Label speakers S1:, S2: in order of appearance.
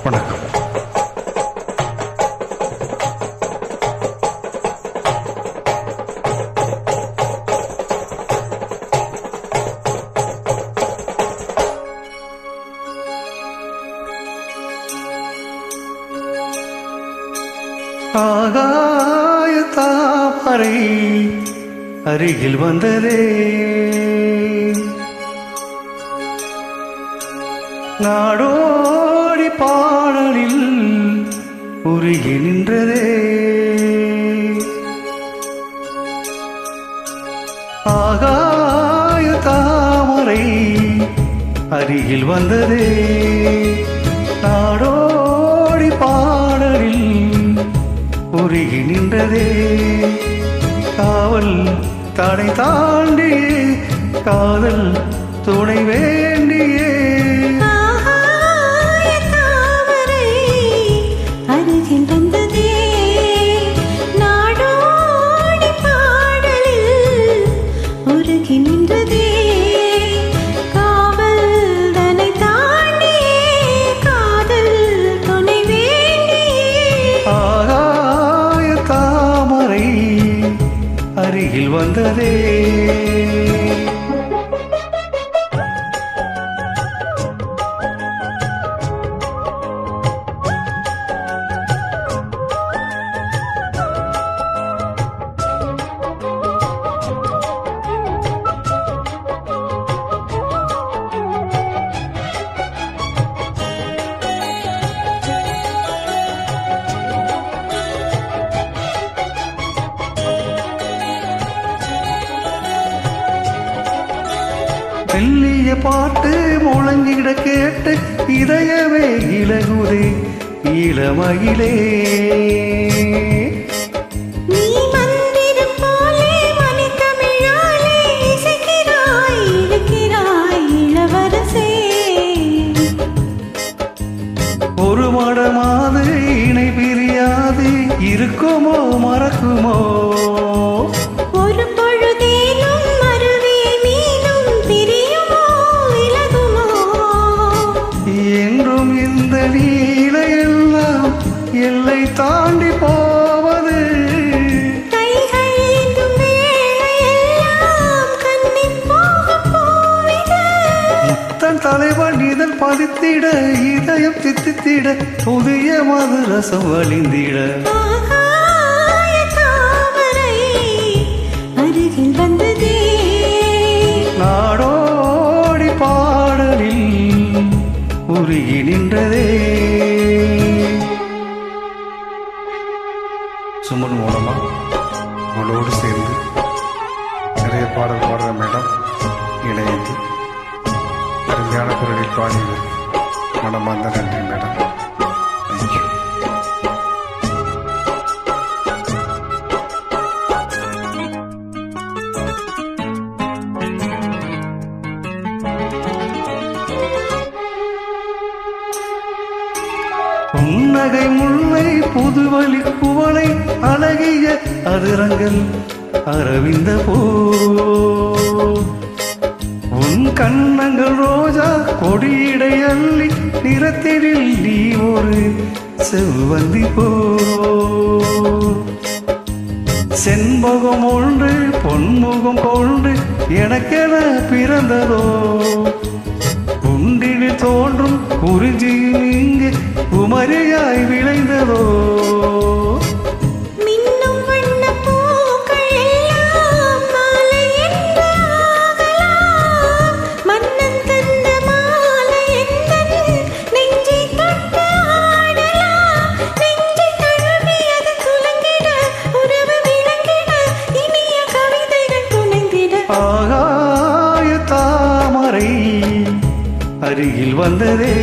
S1: வணக்கம். ஆகாய தாமரை அருகில் வந்ததே, நாடோடி பாடலில் உருகி நின்றதே. ஆகாய தாமரை அருகில் வந்ததே, நாடோடி பாடலில் உருகி நின்றதே. காவல் தடை தாண்டியே காதல் துணை வேண்டியே.
S2: அருகில் வந்ததே, நாடோடி பாடலில் உருகி நின்றதே. காவல் தன்னை தாண்டியே காதல் துணை வேண்டியே.
S1: ஆகாய தாமரை அருகில் வந்ததே. மெல்லிய பாட்டு முழங்கிட கேட்டு இதயமே இலகுதே இளமயிலே.
S2: நீ மந்திரம் போலே மணித்தமிழாலே இசைக்கிறாய் இழுக்கிறாய் இளவரசே.
S1: ஒரு மடமாது இணை பிரியாது இருக்குமோ மறக்குமோ.
S2: ஒரு பொழுதேனும் அருவியை மீனும் பிரியுமோ விலகுமோ.
S1: என்றும் இந்த நீலையெல்லாம் எல்லை தாண்டி போவது.
S2: கைகள் ஏந்தும் வேளையெல்லாம் கண்ணிப் போகும் பூவிது.
S1: தன் தலைவன் இதழ் பதித்திட இதயம் தித்தித்திட புதிய மது ரசம் வழிந்திட.
S2: ஆகாய தாமரை அருகில் வந்ததே,
S1: நாடோடி பாடலில் உருகி நின்றதே. சுமன் மூலமா உங்களோடு சேர்ந்து நிறைய பாடல் பாடுற மேடம் இணைந்து அருமையான குரலில் பாடியது மனமார்ந்த நன்றி மேடம். தேங்க்யூ. புன்னகை முல்லை புதுவழி குவளை அழகிய அதிரங்கள் அரவிந்த பூ. உன் கண்ணங்கள் ரோஜா கொடியிடை அள்ளி நிறத்தினில் நீ ஒரு செவ்வந்தி பூ. செண்பகம் ஒன்று பொன்முகம் கொண்டு எனக்கென பிறந்ததோ. குண்டினில் தோன்றும் குறிஞ்சியும் இங்கு குமரியாய் விளைந்ததோ.
S2: மின்னும் வண்ணப் பூக்கள் எல்லாம் மாலை என்று ஆகலாம். மன்னன் தந்த மாலை எந்தன் நெஞ்சைத் தொட்டு ஆடலாம். நெஞ்சைத் தழுவி அது துலங்கிட உறவு விளங்கிட இனிய கவிதைகள் புனைந்திட.
S1: ஆகாய தாமரை அருகில் வந்ததே.